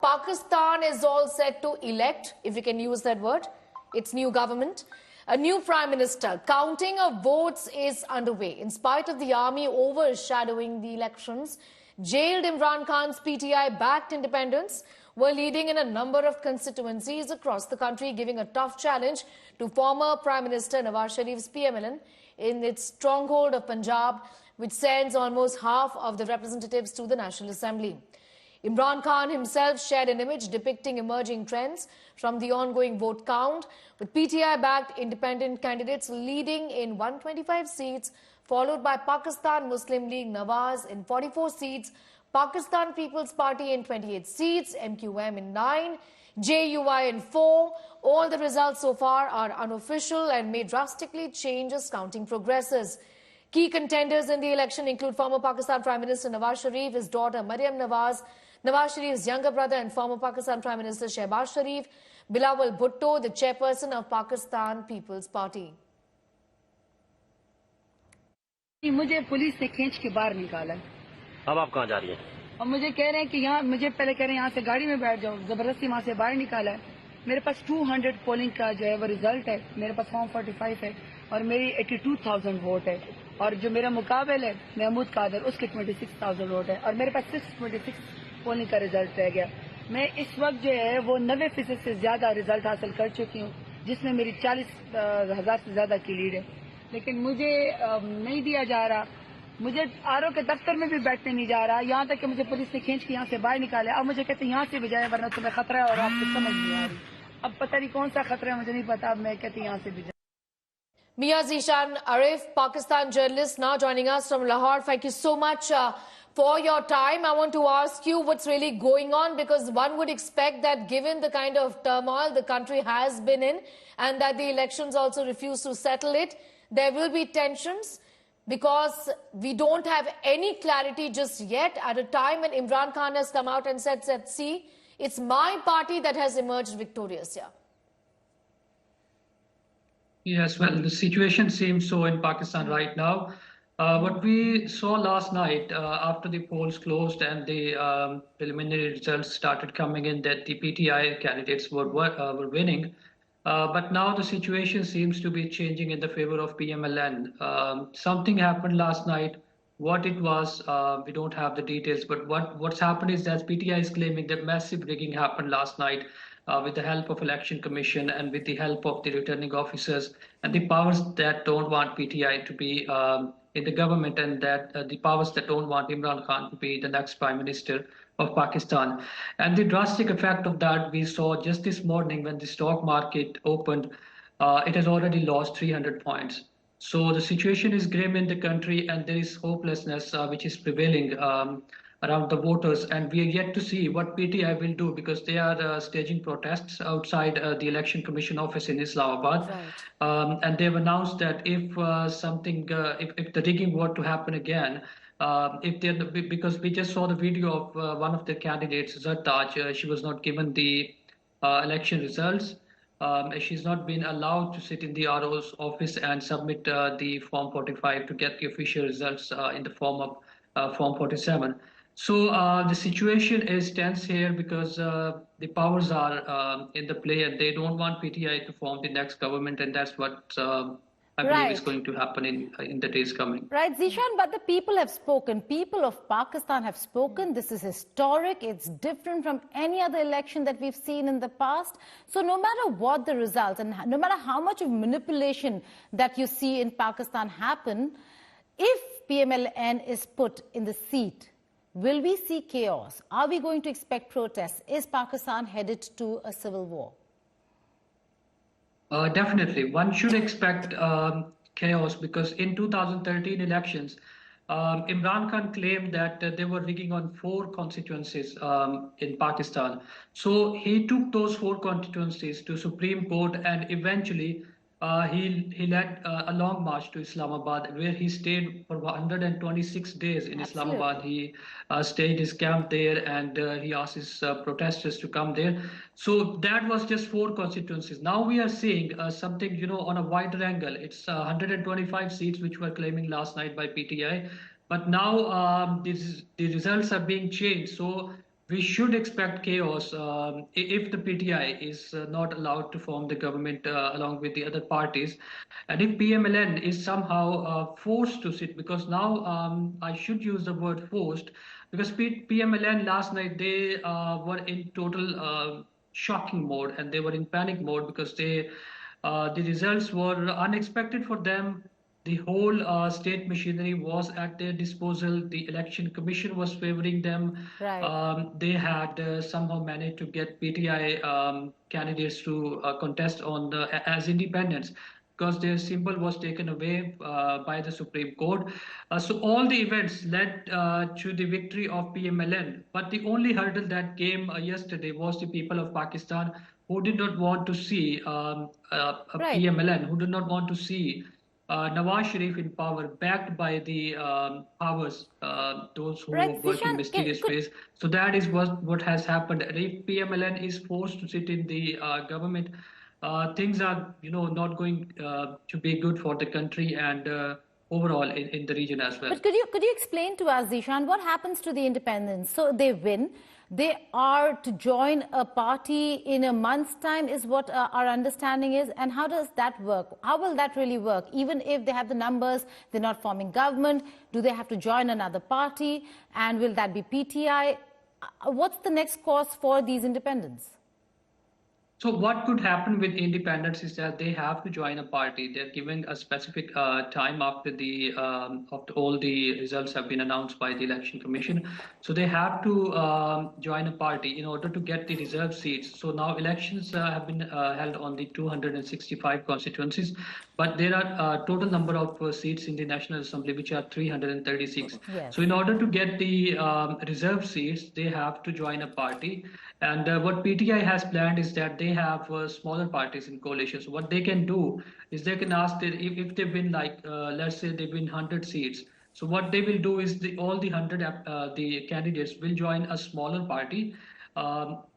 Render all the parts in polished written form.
Pakistan is all set to elect, if we can use that word, its new government. A new prime minister. Counting of votes is underway. In spite of the army overshadowing the elections, jailed Imran Khan's PTI-backed independents were leading in a number of constituencies across the country, giving a tough challenge to former Prime Minister Nawaz Sharif's PMLN in its stronghold of Punjab, which sends almost half of the representatives to the National Assembly. Imran Khan himself shared an image depicting emerging trends from the ongoing vote count, with PTI-backed independent candidates leading in 125 seats, followed by Pakistan Muslim League Nawaz in 44 seats, Pakistan People's Party in 28 seats, MQM in 9, JUI in 4. All the results so far are unofficial and may drastically change as counting progresses. Key contenders in the election include former Pakistan Prime Minister Nawaz Sharif, his daughter Maryam Nawaz, Nawaz Sharif's younger brother and former Pakistan Prime Minister Shehbaz Sharif, Bilawal Bhutto, the chairperson of Pakistan People's Party. मुझे police ने खींच के बाहर निकाला। अब आप कहाँ जा रही हैं? और मुझे कह रहे हैं कि यहाँ मुझे पहले कह रहे हैं यहाँ से गाड़ी में बैठ जाओ, जबरदस्ती वहाँ से बाहर निकाला है। मेरे पास 200 पोलिंग का जो है वो रिजल्ट है, मेरे पास फॉर्म 45 है और मेरी 82,000 वोट है, और जो मेरा मुकाबल है महमूद कादर उसके 26,000 वोट है और मेरे पास 626 पोलिंग का रिजल्ट रह गया। मैं इस वक्त जो है वो 90% से ज्यादा रिजल्ट हासिल कर चुकी हूँ, जिसमें मेरी 40,000 से ज्यादा की लीड है, लेकिन मुझे नहीं दिया जा रहा। मुझे आरओ के दफ्तर में भी बैठने नहीं जा रहा, यहाँ तक कि मुझे पुलिस ने खींच के यहाँ से बाहर निकाले। अब मुझे कहते हैं यहाँ से भी जाए वरना तुम्हें खतरा है, और आपको समझ नहीं आ रही। अब पता नहीं कौन सा खतरा है, मुझे नहीं पता। अब मैं कहती यहाँ से भी जाए। Mia Zishan Arif, Pakistan journalist, now joining us from Lahore. Thank you so much for your time. I want to ask you what's really going on, because one would expect that given the kind of turmoil the country has been in and that the elections also refuse to settle it, there will be tensions, because we don't have any clarity just yet at a time when Imran Khan has come out and said, see, it's my party that has emerged victorious here. Yes, well, the situation seems so in Pakistan right now. What we saw last night after the polls closed and the preliminary results started coming in, that the PTI candidates were winning. But now the situation seems to be changing in the favor of PMLN. Something happened last night. What it was, we don't have the details. But what's happened is that PTI is claiming that massive rigging happened last night with the help of Election Commission and with the help of the returning officers and the powers that don't want PTI to be in the government, and that the powers that don't want Imran Khan to be the next Prime Minister of Pakistan. And the drastic effect of that we saw just this morning when the stock market opened. It has already lost 300 points. So the situation is grim in the country, and there is hopelessness which is prevailing around the voters, and we are yet to see what PTI will do, because they are staging protests outside the Election Commission office in Islamabad. Right. And they've announced that if if the rigging were to happen again, because we just saw the video of one of the candidates, Zartaj, she was not given the election results. She's not been allowed to sit in the RO's office and submit the Form 45 to get the official results in the form of Form 47. So the situation is tense here, because the powers are in the play, and they don't want PTI to form the next government, and that's what I believe is going to happen in the days coming. Right, Zishan, but the people have spoken. People of Pakistan have spoken. This is historic. It's different from any other election that we've seen in the past. So no matter what the results, and no matter how much of manipulation that you see in Pakistan happen, if PMLN is put in the seat, will we see chaos? Are we going to expect protests? Is Pakistan headed to a civil war? Definitely. One should expect chaos, because in 2013 elections, Imran Khan claimed that they were rigging on 4 constituencies in Pakistan. So he took those 4 constituencies to Supreme Court, and eventually he led a long march to Islamabad, where he stayed for 126 days in Islamabad. He stayed his camp there, and he asked his protesters to come there. So that was just 4 constituencies. Now we are seeing something, on a wider angle. It's 125 seats which were claiming last night by PTI, but now the results are being changed. So we should expect chaos if the PTI is not allowed to form the government along with the other parties, and if PMLN is somehow forced to sit, because now I should use the word forced, because PMLN last night they were in total shocking mode and they were in panic mode because the results were unexpected for them. The whole state machinery was at their disposal. The election commission was favoring them. Right. They had somehow managed to get PTI candidates to contest on as independents because their symbol was taken away by the Supreme Court. So all the events led to the victory of PMLN. But the only hurdle that came yesterday was the people of Pakistan who did not want to see a Right. PMLN, who did not want to see Nawaz Sharif in power, backed by the powers, those who Right. work in Zishan, mysterious ways. So that is what has happened. And if PMLN is forced to sit in the government, things are, not going to be good for the country and overall in the region as well. But could you explain to us, Zishan, what happens to the independents? So they win. They are to join a party in a month's time is what our understanding is. And how does that work? How will that really work? Even if they have the numbers, they're not forming government, do they have to join another party? And will that be PTI? What's the next course for these independents? So what could happen with independents is that they have to join a party. They're given a specific time after all the results have been announced by the election commission. So they have to join a party in order to get the reserve seats. So now elections have been held on the 265 constituencies, but there are a total number of seats in the National Assembly, which are 336. Yes. So in order to get the reserve seats, they have to join a party. And what PTI has planned is that they have smaller parties in coalitions. So what they can do is they can ask that if they win, like let's say they win 100 seats. So what they will do is all the 100 the candidates will join a smaller party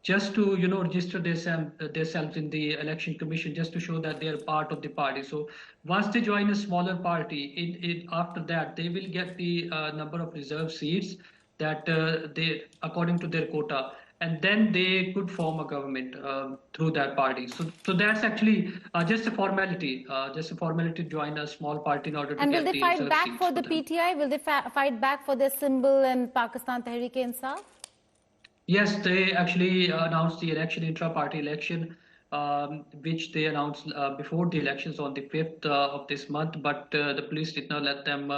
just to register themselves in the election commission, just to show that they are part of the party. So once they join a smaller party, after that they will get the number of reserve seats that they according to their quota, and then they could form a government through that party. So that's actually just a formality to join a small party in order to And get will they the fight reserve back seats for the them. PTI? Will they fight back for their symbol and Pakistan Tehreek-e-Insaf? Yes, they actually announced the election, intra-party election, which they announced before the elections on the 5th of this month, but the police did not let them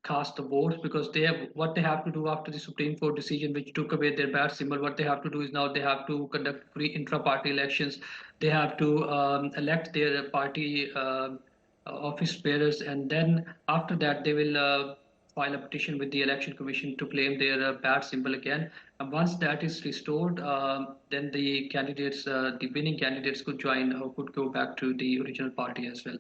cast the votes because what they have to do after the Supreme Court decision, which took away their bat symbol. What they have to do is now they have to conduct free intra-party elections. They have to elect their party office bearers, and then after that they will file a petition with the election commission to claim their bat symbol again. And once that is restored, then the candidates, the winning candidates, could join or could go back to the original party as well.